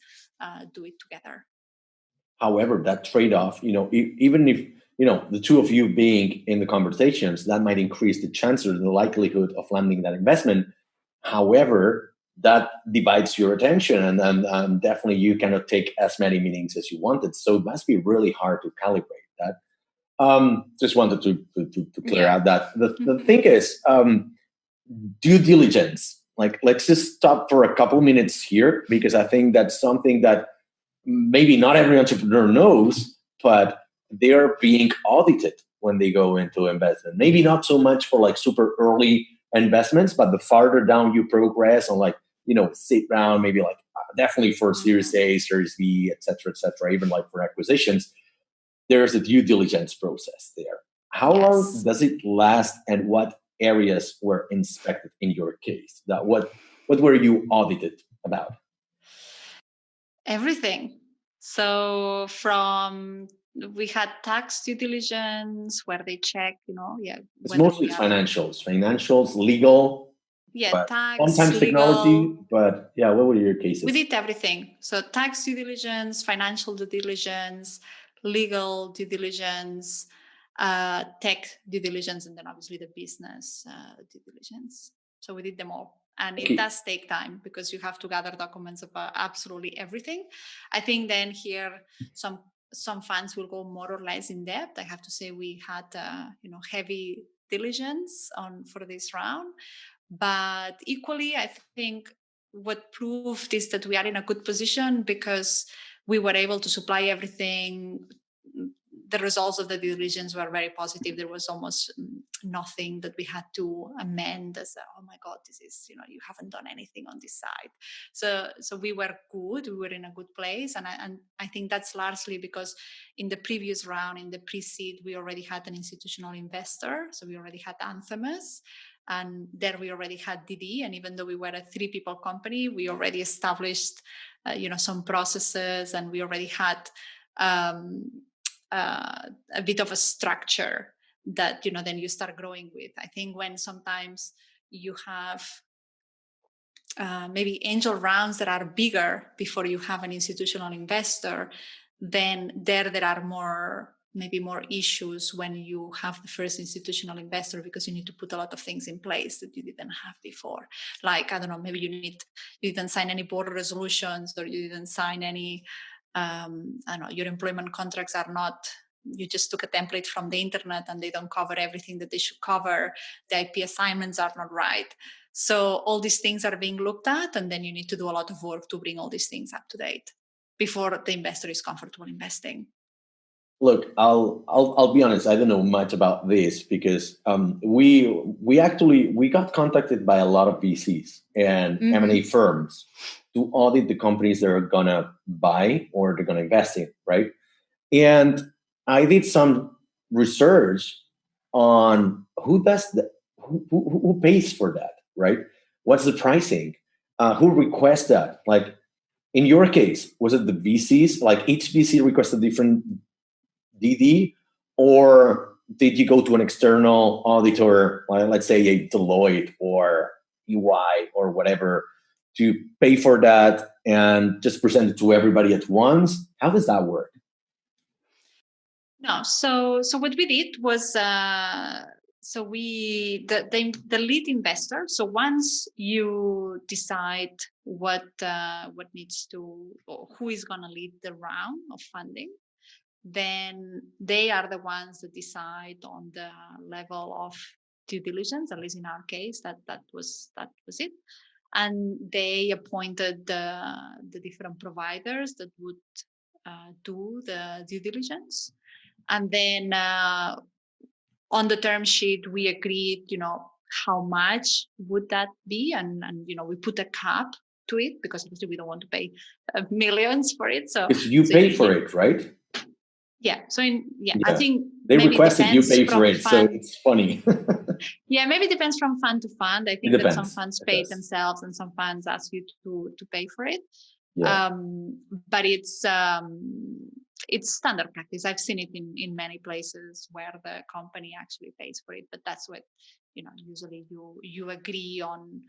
do it together. However, that trade-off, even if the two of you being in the conversations, that might increase the chances and the likelihood of landing that investment. However, that divides your attention, and definitely you cannot take as many meetings as you wanted. So it must be really hard to calibrate that. Just wanted to clear out that. The thing is, due diligence. Like, let's just stop for a couple minutes here, because I think that's something that maybe not every entrepreneur knows, but they're being audited when they go into investment. Maybe not so much for like super early investments, but the farther down you progress on, like, sit round, maybe like definitely for Series A, Series B, et cetera, even like for acquisitions, there's a due diligence process there. How long does it last, and what areas were inspected in your case? What were you audited about? Everything. So we had tax due diligence where they check, It's mostly financials, legal. Tax, sometimes legal. Technology, but yeah, what were your cases? We did everything. So tax due diligence, financial due diligence, legal due diligence, tech due diligence, and then obviously the business due diligence. So we did them all. And it does take time, because you have to gather documents about absolutely everything. I think then here some funds will go more or less in depth. I have to say we had heavy diligence for this round, but equally I think what proved is that we are in a good position because we were able to supply everything. The results of the due diligence were very positive. There was almost nothing that we had to amend as oh my God, this is, you haven't done anything on this side. So we were good. We were in a good place. And I think that's largely because in the previous round, in the pre-seed, we already had an institutional investor. So we already had Anthemus. And there we already had DD. And even though we were a 3-people company, we already established, some processes, and we already had a bit of a structure that, then you start growing with. I think when sometimes you have maybe angel rounds that are bigger before you have an institutional investor, then there are maybe more issues when you have the first institutional investor, because you need to put a lot of things in place that you didn't have before. Like, I don't know, maybe you didn't sign any board resolutions, or you didn't sign any, I don't know, your employment contracts are not, you just took a template from the internet and they don't cover everything that they should cover. The IP assignments are not right. So all these things are being looked at, and then you need to do a lot of work to bring all these things up to date before the investor is comfortable investing. Look, I'll be honest. I don't know much about this because we got contacted by a lot of VCs and M&A firms to audit the companies they're gonna buy or they're gonna invest in, right? And I did some research on who does that, who pays for that, right? What's the pricing? Who requests that? Like, in your case, was it the VCs? Like, each VC requests a different DD, or did you go to an external auditor, let's say a Deloitte or EY or whatever, to pay for that and just present it to everybody at once? How does that work? No, so what we did was the lead investor. So once you decide what needs to, or who is going to lead the round of funding, then they are the ones that decide on the level of due diligence. At least in our case, that was it. And they appointed the different providers that would do the due diligence. And then on the term sheet, we agreed, how much would that be? And we put a cap to it because obviously we don't want to pay millions for it. So because you pay for it, right? Yeah. So I think they maybe requested you pay for it, so it's funny. Yeah, maybe it depends from fund to fund. I think that some funds pay it themselves and some funds ask you to pay for it. Yeah. But it's standard practice. I've seen it in many places where the company actually pays for it. But that's what usually you agree on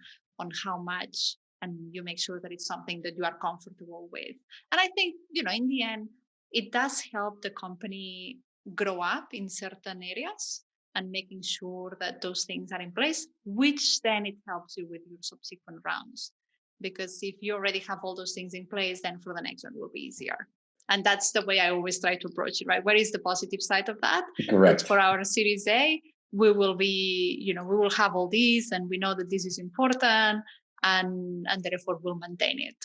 how much, and you make sure that it's something that you are comfortable with. And I think in the end, it does help the company grow up in certain areas and making sure that those things are in place, which then it helps you with your subsequent rounds. Because if you already have all those things in place, then for the next one will be easier. And that's the way I always try to approach it, right? Where is the positive side of that? Correct. That for our Series A, we will be, we will have all these, and we know that this is important, and therefore we'll maintain it.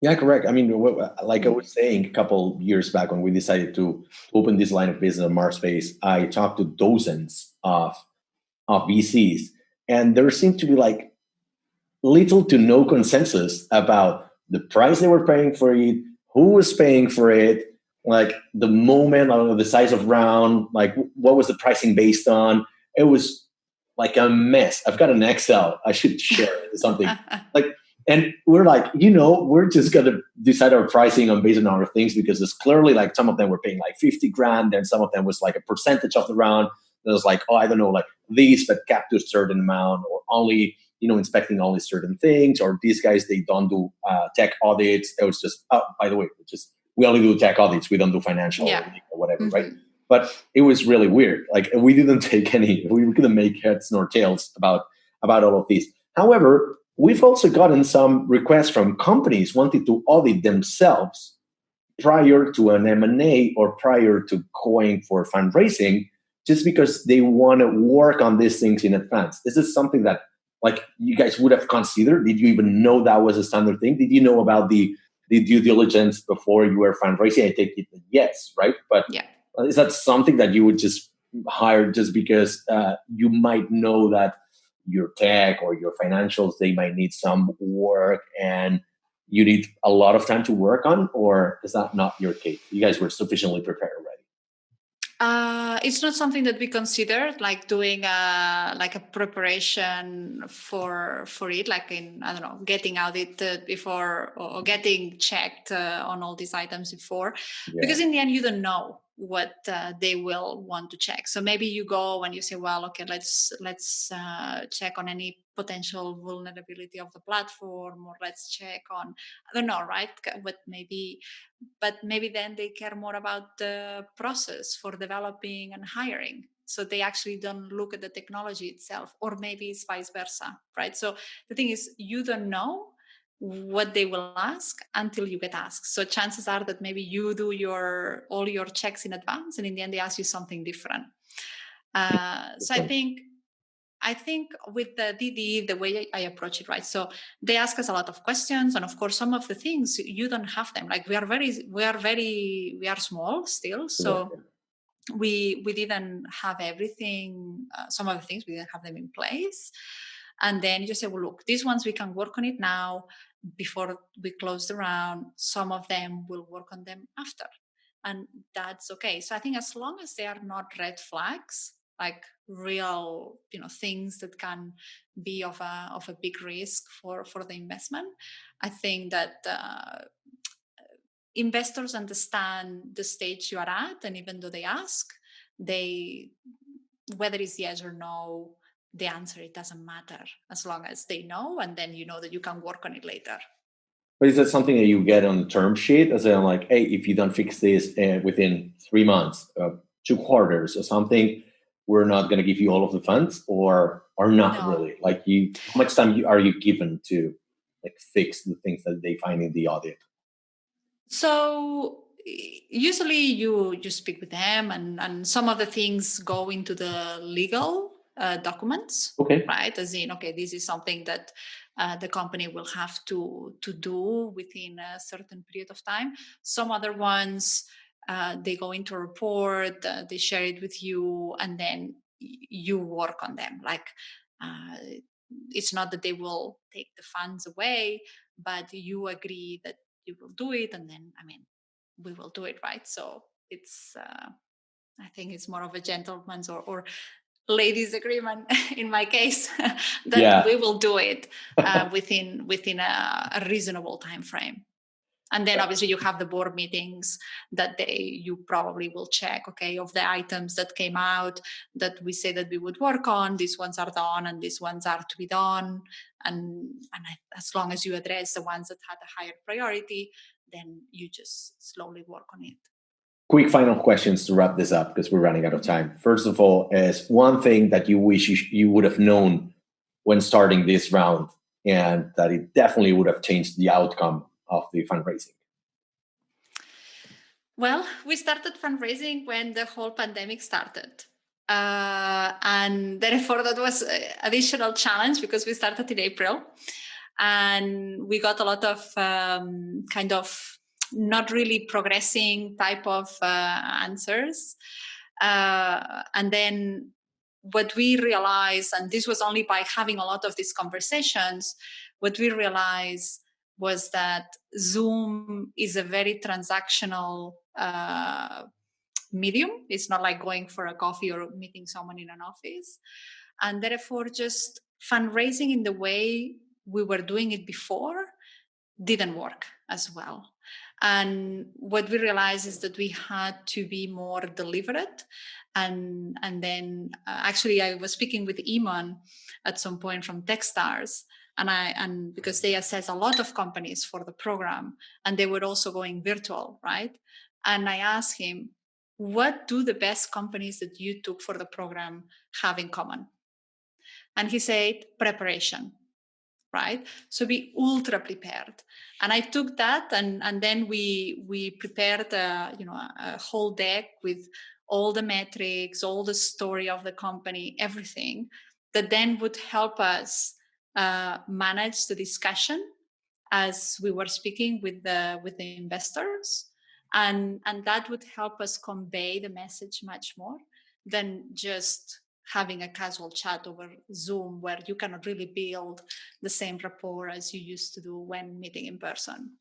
Yeah, correct. I mean, like I was saying a couple years back when we decided to open this line of business at MarsBased, I talked to dozens of VCs, and there seemed to be like little to no consensus about the price they were paying for it, who was paying for it, like the moment of the size of round, like what was the pricing based on. It was like a mess. I've got an Excel. I should share it or something. And we're like, we're just going to decide our pricing on based on our things, because it's clearly like some of them were paying like 50 grand, and some of them was like a percentage of the round. It was like, I don't know, like these, but capped to a certain amount, or only, inspecting only certain things, or these guys, they don't do tech audits. It was just, by the way, we only do tech audits. We don't do financial or whatever, right? But it was really weird. Like we didn't take we couldn't make heads nor tails about all of these. However, we've also gotten some requests from companies wanting to audit themselves prior to an M&A or prior to going for fundraising, just because they want to work on these things in advance. Is this something that like you guys would have considered? Did you even know that was a standard thing? Did you know about the due diligence before you were fundraising? I take it yes, right? But is that something that you would just hire just because you might know that your tech or your financials, they might need some work and you need a lot of time to work on? Or is that not your case? You guys were sufficiently prepared already? It's not something that we considered, like doing a preparation for it, like in, I don't know, getting audited before or getting checked on all these items before, because in the end you don't know what they will want to check. So maybe you go and you say, well, okay, let's check on any potential vulnerability of the platform, or let's check on, I don't know, right? But maybe then they care more about the process for developing and hiring. So they actually don't look at the technology itself, or maybe it's vice versa, right? So the thing is, you don't know what they will ask until you get asked. So chances are that maybe you do all your checks in advance, and in the end they ask you something different. So I think with the DD, the way I approach it, right? So they ask us a lot of questions, and of course, some of the things you don't have them. Like we are small still, so we didn't have everything. Some of the things we didn't have them in place, and then you just say, well, look, these ones we can work on it now before we close the round. Some of them we'll work on them after, and that's okay. So I think as long as they are not red flags, like real things that can be of a big risk for the investment, I think that investors understand the stage you are at, and even though they ask, whether it's yes or no, the answer, it doesn't matter, as long as they know, and then you know that you can work on it later. But is that something that you get on the term sheet, as in like, hey, if you don't fix this within 3 months, 2 quarters or something, we're not going to give you all of the funds, or not really? Like how much time are you given to like fix the things that they find in the audit? So usually you speak with them, and some of the things go into the legal documents, Okay. right? As in, okay, this is something that the company will have to do within a certain period of time. Some other ones, they go into a report, they share it with you, and then you work on them. Like, it's not that they will take the funds away, but you agree that you will do it, and then, I mean, we will do it, right? So it's, I think it's more of a gentleman's or ladies' agreement in my case, that we will do it within a reasonable time frame. And then obviously you have the board meetings that you probably will check, okay, of the items that came out that we say that we would work on, these ones are done and these ones are to be done. And as long as you address the ones that had a higher priority, then you just slowly work on it. Quick final questions to wrap this up because we're running out of time. First of all, is one thing that you wish you would have known when starting this round, and that it definitely would have changed the outcome of the fundraising? Well, we started fundraising when the whole pandemic started. And therefore that was an additional challenge because we started in April and we got a lot of kind of not really progressing type of answers. And then what we realized, and this was only by having a lot of these conversations, what we realized was that Zoom is a very transactional medium. It's not like going for a coffee or meeting someone in an office. And therefore, just fundraising in the way we were doing it before didn't work as well. And what we realized is that we had to be more deliberate. And then actually I was speaking with Iman at some point from Techstars, and because they assess a lot of companies for the program, and they were also going virtual, right? And I asked him, what do the best companies that you took for the program have in common? And he said, preparation, right? So be ultra prepared. And I took that, and then we prepared a whole deck with all the metrics, all the story of the company, everything that then would help us manage the discussion as we were speaking with the investors, and that would help us convey the message much more than just having a casual chat over Zoom where you cannot really build the same rapport as you used to do when meeting in person.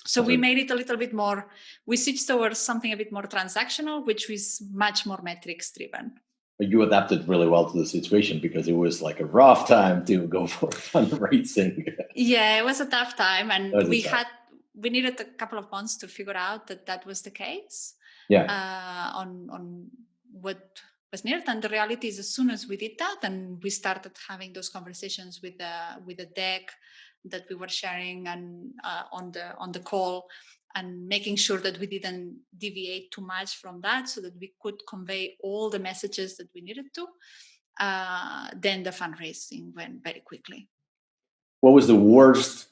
So we made it a little bit more, we switched towards something a bit more transactional, which was much more metrics driven. But you adapted really well to the situation because it was like a rough time to go for fundraising. Yeah, it was a tough time, and we needed a couple of months to figure out that was the case. Yeah. On what was needed, and the reality is, as soon as we did that, and we started having those conversations with the deck that we were sharing and on the call, and making sure that we didn't deviate too much from that, so that we could convey all the messages that we needed to. Then the fundraising went very quickly. What was the worst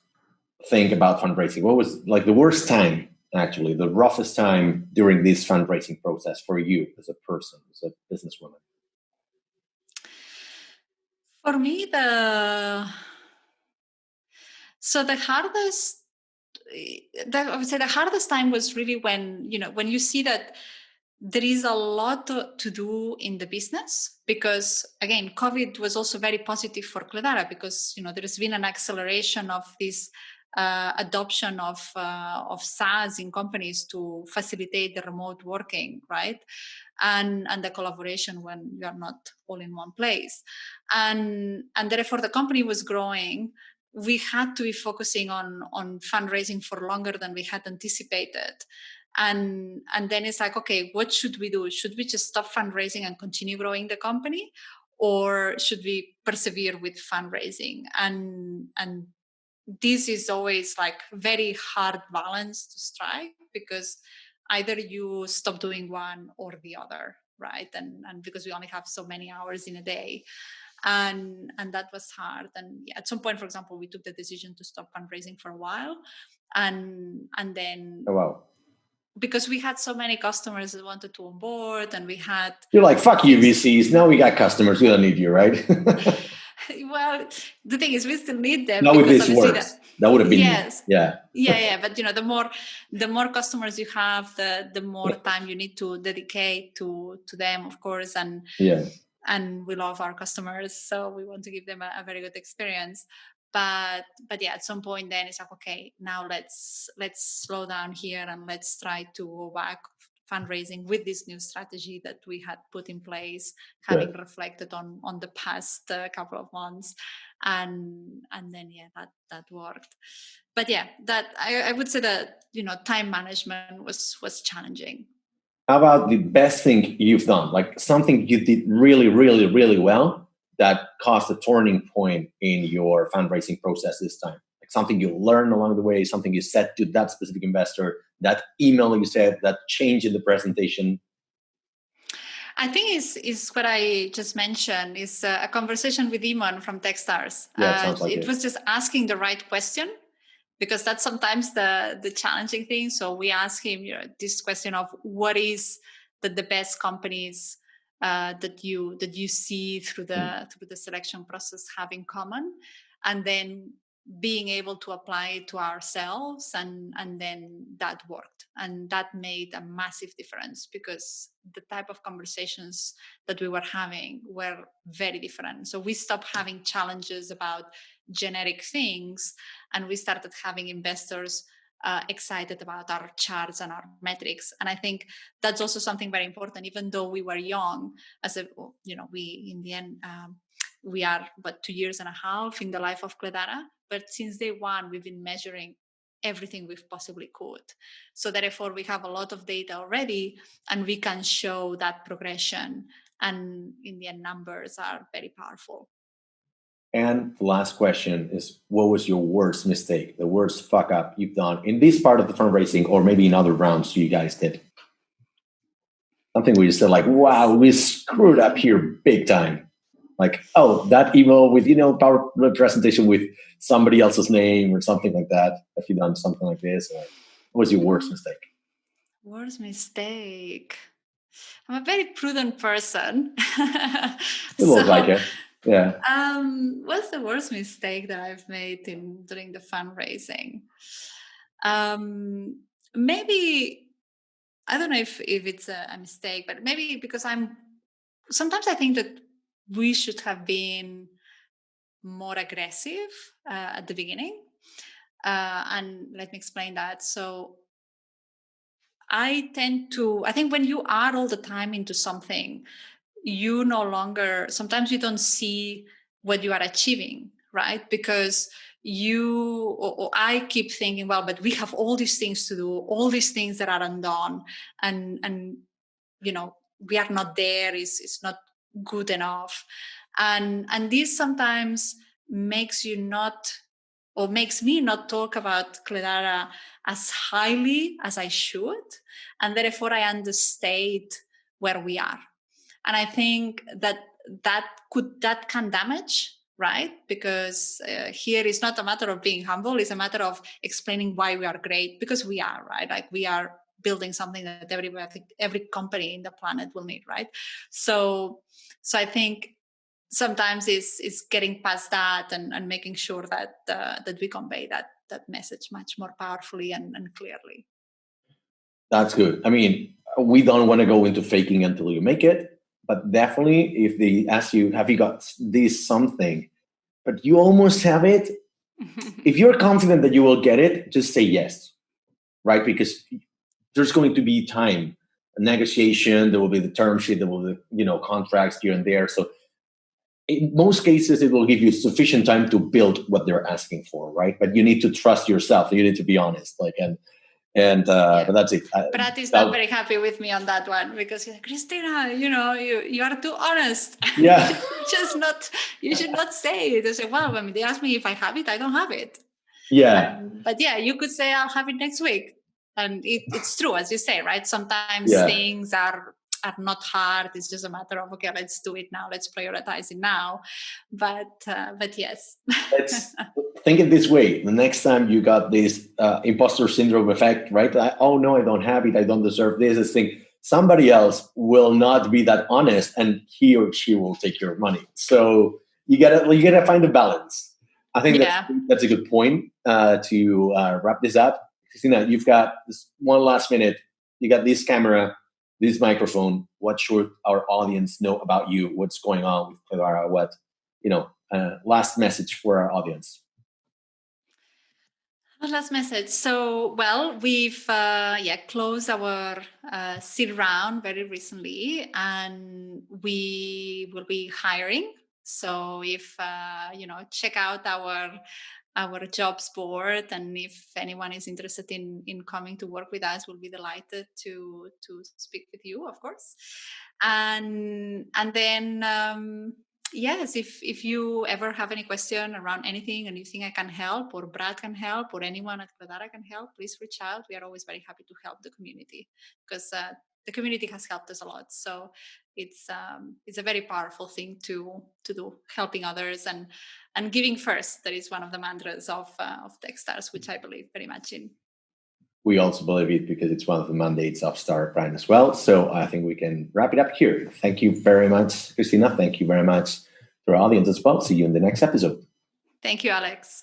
thing about fundraising? What was like the worst time, actually, the roughest time during this fundraising process for you as a person, as a businesswoman? For me, the hardest, I would say the hardest time was really when you see that there is a lot to do in the business, because again, COVID was also very positive for Cledara, because there has been an acceleration of this adoption of SaaS in companies to facilitate the remote working, right? And the collaboration when you are not all in one place, and therefore the company was growing. We had to be focusing on fundraising for longer than we had anticipated. And then it's like, okay, what should we do? Should we just stop fundraising and continue growing the company, or should we persevere with fundraising? And this is always like very hard balance to strike, because either you stop doing one or the other, right? And because we only have so many hours in a day, and that was hard. And at some point, for example, we took the decision to stop fundraising for a while, and then oh, wow. because we had so many customers that wanted to onboard, and we had... You're like, fuck you, VCs. Now we got customers. We don't need you, right? Well, the thing is, we still need them. Not with Because this works. That would have been yes, me. Yeah. Yeah. But the more customers you have, the more time you need to dedicate to them, of course. And and we love our customers, so we want to give them a very good experience. But yeah, at some point then it's like, okay, now let's slow down here and let's try to go back fundraising with this new strategy that we had put in place, having reflected on the past couple of months, and then that worked. But yeah, that I would say that time management was challenging. How about the best thing you've done? Like something you did really, really, really well that caused a turning point in your fundraising process this time? Like something you learned along the way, something you said to that specific investor, that email you said, that change in the presentation? I think is what I just mentioned, is a conversation with Iman from Techstars. Yeah, sounds like it was just asking the right question, because that's sometimes the challenging thing. So we ask him this question of what is the best companies that you see through the selection process have in common, and then being able to apply it to ourselves, and then that worked, and that made a massive difference, because the type of conversations that we were having were very different. So we stopped having challenges about generic things, and we started having investors excited about our charts and our metrics. And I think that's also something very important. Even though we were young, we in the end we are 2.5 years in the life of Cledara, but since day one we've been measuring everything we've possibly could. So therefore we have a lot of data already, and we can show that progression, and in the end numbers are very powerful. And the last question is, what was your worst mistake, the worst fuck up you've done in this part of the fundraising, or maybe in other rounds you guys did? Something where you said like, wow, we screwed up here big time. Like, oh, that email with, power presentation with somebody else's name or something like that. Have you done something like this? Or what was your worst mistake? Worst mistake? I'm a very prudent person. It looks like it. Yeah. What's the worst mistake that I've made during the fundraising? Maybe, I don't know if it's a mistake, but maybe because sometimes I think that we should have been more aggressive at the beginning. And let me explain that. So I think when you are all the time into something, you no longer, sometimes you don't see what you are achieving, right? Because or I keep thinking, well, but we have all these things to do, all these things that are undone, and we are not there, is not good enough. And this sometimes makes you not, or makes me not talk about Cledara as highly as I should, and therefore I understate where we are. And I think that can damage, right? Because here is not a matter of being humble; it's a matter of explaining why we are great, because we are, right? Like we are building something that every company in the planet will need, right? So I think sometimes it's getting past that and making sure that we convey that message much more powerfully and clearly. That's good. I mean, we don't want to go into faking until you make it, but definitely if they ask you, have you got this something, but you almost have it, if you're confident that you will get it, just say yes, right? Because there's going to be time, a negotiation, there will be the term sheet, there will be, contracts here and there. So in most cases, it will give you sufficient time to build what they're asking for, right? But you need to trust yourself. You need to be honest, but that's it. Brad is not very happy with me on that one, because he's like, Cristina, you are too honest. Yeah. You should not say it. I say, well, when they ask me if I have it, I don't have it. Yeah. But yeah, you could say I'll have it next week. And it's true, as you say, right? Sometimes things are are not hard. It's just a matter of, okay, let's do it now. Let's prioritize it now. But yes. Let's think it this way. The next time you got this imposter syndrome effect, right? Oh no, I don't have it. I don't deserve this thing. Somebody else will not be that honest, and he or she will take your money. So you gotta find a balance. I think that's a good point to wrap this up. Cristina, you've got this one last minute. You got this camera, this microphone. What should our audience know about you? What's going on with Cledara? What, last message for our audience? Last message. So, well, we've closed our seed round very recently, and we will be hiring. So, if check out our jobs board, and if anyone is interested in coming to work with us, we'll be delighted to speak with you, of course. And then. Yes, if you ever have any question around anything and you think I can help, or Brad can help, or anyone at Cledara can help, please reach out. We are always very happy to help the community, because the community has helped us a lot. So it's a very powerful thing to do, helping others and giving first. That is one of the mantras of Techstars, which I believe very much in. We also believe it because it's one of the mandates of Startup Brand as well. So I think we can wrap it up here. Thank you very much, Cristina. Thank you very much to our audience as well. See you in the next episode. Thank you, Alex.